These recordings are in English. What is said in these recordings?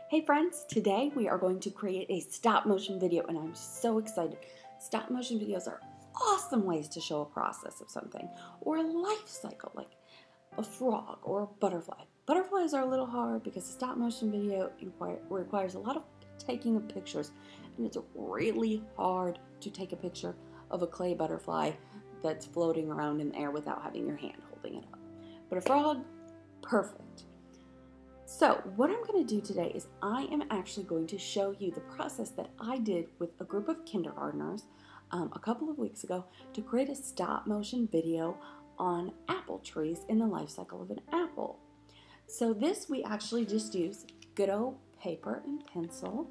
Hey friends, today we are going to create a stop motion video and I'm so excited. Stop motion videos are awesome ways to show a process of something or a life cycle like a frog or a butterfly. Butterflies are a little hard because a stop motion video requires a lot of taking of pictures and it's really hard to take a picture of a clay butterfly that's floating around in the air without having your hand holding it up. But a frog, perfect. So what I'm going to do today is I am actually going to show you the process that I did with a group of kindergartners a couple of weeks ago to create a stop motion video on apple trees in the life cycle of an apple. So this we actually just use good old paper and pencil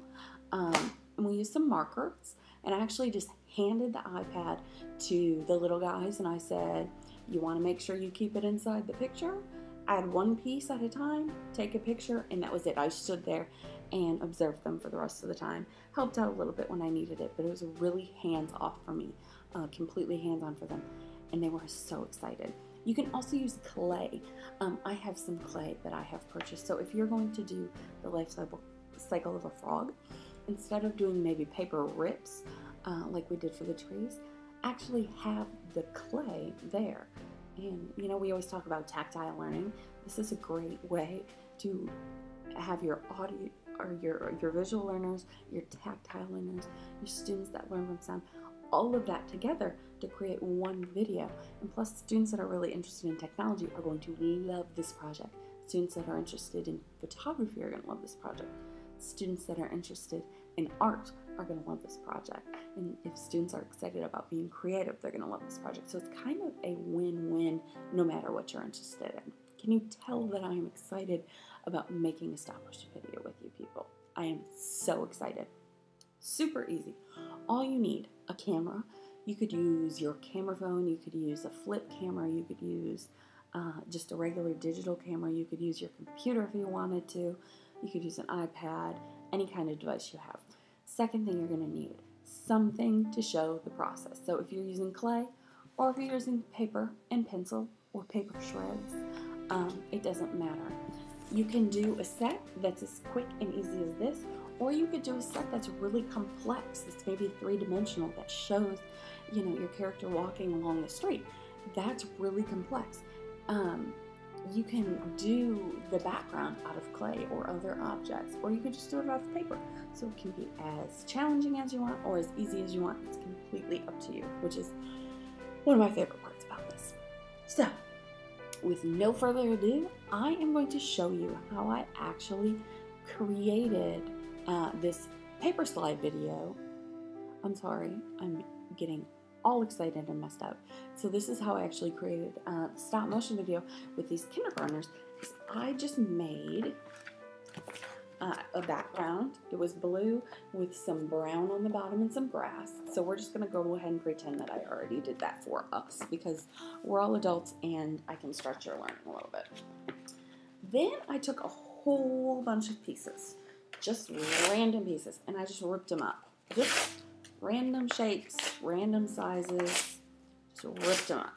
and we use some markers, and I actually just handed the iPad to the little guys and I said, you want to make sure you keep it inside the picture? Add one piece at a time, take a picture, and that was it. I stood there and observed them for the rest of the time. Helped out a little bit when I needed it, but it was really hands-off for me, completely hands-on for them, and they were so excited. You can also use clay. I have some clay that I have purchased, so if you're going to do the life cycle of a frog, instead of doing maybe paper rips like we did for the trees, actually have the clay there. And you know, we always talk about tactile learning. This is a great way to have your audio or your visual learners, your tactile learners, your students that learn from sound, all of that together to create one video. And plus, students that are really interested in technology are going to love this project. Students that are interested in photography are going to love this project. Students that are interested in art are going to love this project. And if students are excited about being creative, they're going to love this project. So it's kind of a win-win no matter what you're interested in. Can you tell that I am excited about making a stop motion video with you people? I am so excited. Super easy. All you need, a camera. You could use your camera phone. You could use a flip camera. You could use just a regular digital camera. You could use your computer if you wanted to. You could use an iPad, any kind of device you have. Second thing you're going to need, something to show the process. So if you're using clay or if you're using paper and pencil or paper shreds, it doesn't matter. You can do a set that's as quick and easy as this, or you could do a set that's really complex. It's maybe three-dimensional that shows, you know, your character walking along the street. That's really complex. You can do the background out of clay or other objects, or you could just do it out of paper. So it can be as challenging as you want or as easy as you want. It's completely up to you, which is one of my favorite parts about this. So, with no further ado, I am going to show you how I actually created this paper slide video. I'm sorry, I'm getting all excited and messed up. So this is how I actually created a stop motion video with these kindergartners. I just made a background. It was blue with some brown on the bottom and some grass. So we're just gonna go ahead and pretend that I already did that for us because we're all adults and I can stretch your learning a little bit. Then I took a whole bunch of pieces, just random pieces, and I just ripped them up. Just random shapes, random sizes, just ripped them up.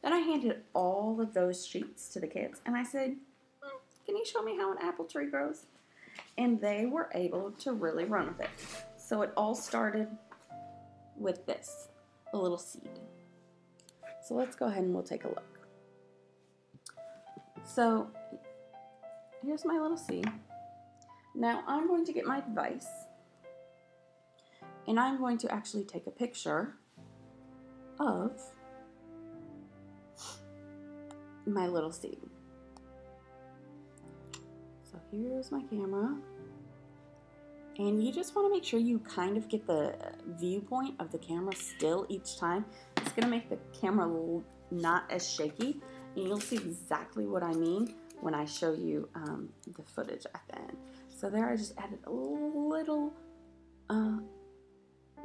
Then I handed all of those sheets to the kids and I said, can you show me how an apple tree grows? And they were able to really run with it. So it all started with this, a little seed. So let's go ahead and we'll take a look. So here's my little seed. Now I'm going to get my device and I'm going to actually take a picture of my little seed. So here's my camera. And you just want to make sure you kind of get the viewpoint of the camera still each time. It's going to make the camera not as shaky. And you'll see exactly what I mean when I show you the footage at the end. So there I just added a little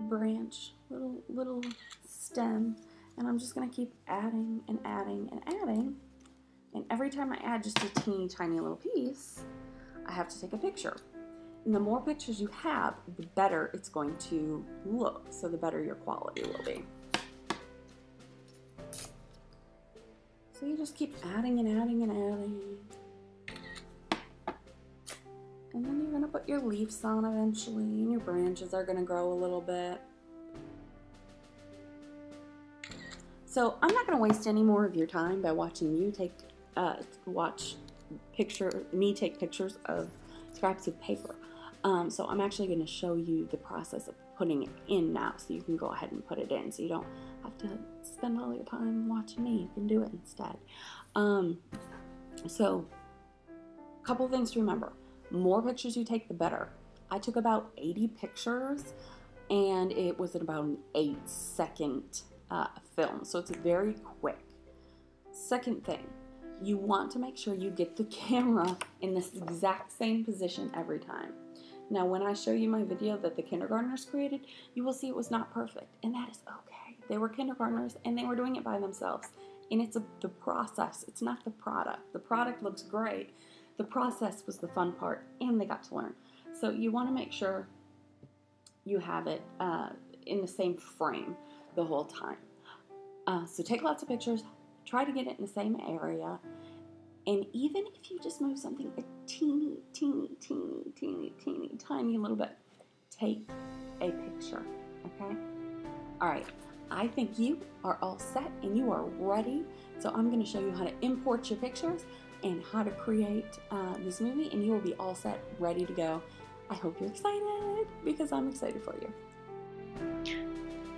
branch, little stem, and I'm just going to keep adding and adding and adding, and every time I add just a teeny tiny little piece, I have to take a picture. And the more pictures you have, the better it's going to look, so the better your quality will be. So you just keep adding and adding and adding. And then you're going to put your leaves on eventually, and your branches are going to grow a little bit. So I'm not going to waste any more of your time by watching you take, me take pictures of scraps of paper. So I'm actually going to show you the process of putting it in now, so you can go ahead and put it in, so you don't have to spend all your time watching me. You can do it instead. So a couple things to remember. More pictures you take, the better. I took about 80 pictures, and it was about an 8-second film, so it's very quick. Second thing, you want to make sure you get the camera in this exact same position every time. Now, when I show you my video that the kindergartners created, you will see it was not perfect, and that is okay. They were kindergartners, and they were doing it by themselves, and it's the process. It's not the product. The product looks great. The process was the fun part, and they got to learn. So you want to make sure you have it in the same frame the whole time. So take lots of pictures. Try to get it in the same area. And even if you just move something a teeny, tiny little bit, take a picture, okay? All right, I think you are all set and you are ready. So I'm gonna show you how to import your pictures and how to create this movie, and you will be all set, ready to go. I hope you're excited, because I'm excited for you.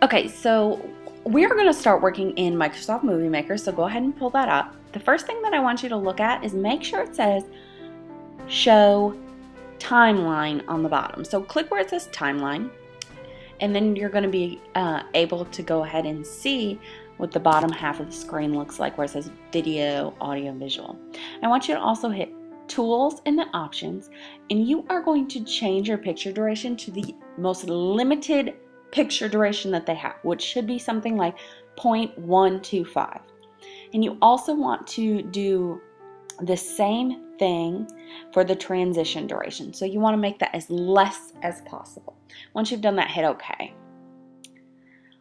Okay, so we are going to start working in Microsoft Movie Maker, so go ahead and pull that up. The first thing that I want you to look at is make sure it says Show Timeline on the bottom. So click where it says Timeline, and then you're going to be able to go ahead and see what the bottom half of the screen looks like, where it says Video, Audio, Visual. I want you to also hit Tools in the Options, and you are going to change your picture duration to the most limited picture duration that they have, which should be something like 0.125. And you also want to do the same thing for the transition duration. So you want to make that as less as possible. Once you've done that, hit OK.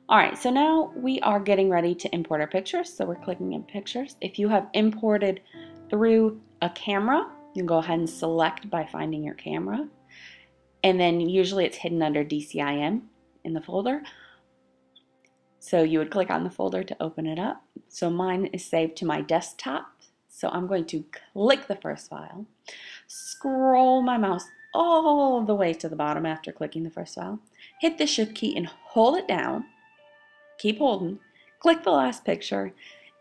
Alright, so now we are getting ready to import our pictures. So we're clicking in Pictures. If you have imported through a camera, you can go ahead and select by finding your camera. And then usually it's hidden under DCIM in the folder. So you would click on the folder to open it up. So mine is saved to my desktop. So I'm going to click the first file, scroll my mouse all the way to the bottom after clicking the first file, hit the Shift key and hold it down, keep holding, click the last picture,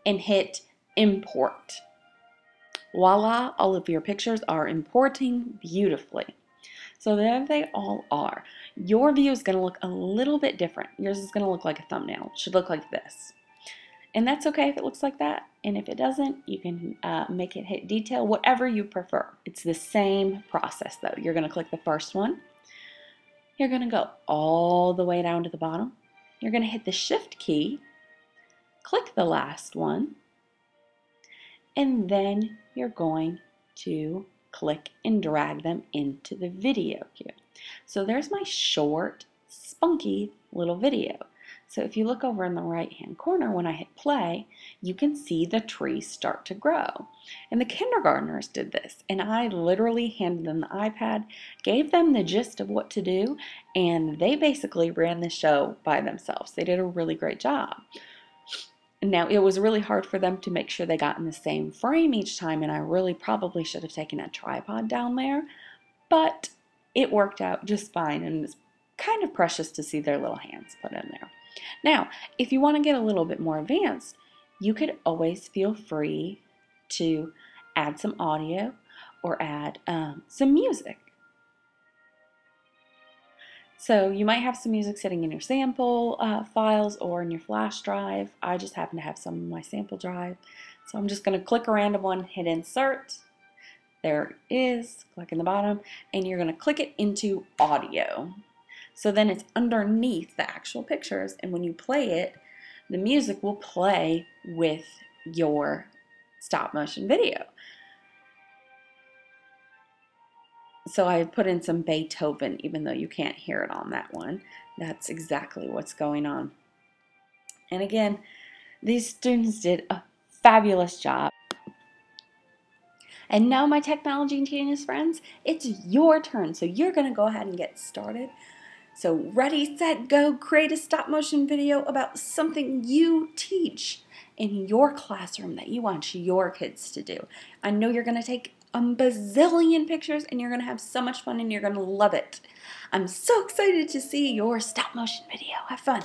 and hit Import. Voila, all of your pictures are importing beautifully. So there they all are. Your view is going to look a little bit different. Yours is going to look like a thumbnail. It should look like this. And that's okay if it looks like that. And if it doesn't, you can make it hit detail, whatever you prefer. It's the same process though. You're going to click the first one. You're going to go all the way down to the bottom. You're going to hit the Shift key, click the last one, and then you're going to click and drag them into the video queue. So there's my short, spunky little video. So if you look over in the right hand corner, when I hit play, you can see the tree start to grow. And the kindergartners did this, and I literally handed them the iPad, gave them the gist of what to do, and they basically ran the show by themselves. They did a really great job. Now, it was really hard for them to make sure they got in the same frame each time, and I really probably should have taken a tripod down there, but it worked out just fine, and it's kind of precious to see their little hands put in there. Now, if you want to get a little bit more advanced, you could always feel free to add some audio or add some music. So you might have some music sitting in your sample files or in your flash drive. I just happen to have some in my sample drive. So I'm just going to click a random one, hit insert. There it is, click in the bottom, and you're going to click it into audio. So then it's underneath the actual pictures, and when you play it, the music will play with your stop motion video. So I put in some Beethoven, even though you can't hear it on that one. That's exactly what's going on. And again, these students did a fabulous job. And now, my technology genius friends, it's your turn. So you're going to go ahead and get started. So ready, set, go, create a stop motion video about something you teach in your classroom that you want your kids to do. I know you're going to take a bazillion pictures and you're going to have so much fun and you're going to love it. I'm so excited to see your stop motion video. Have fun.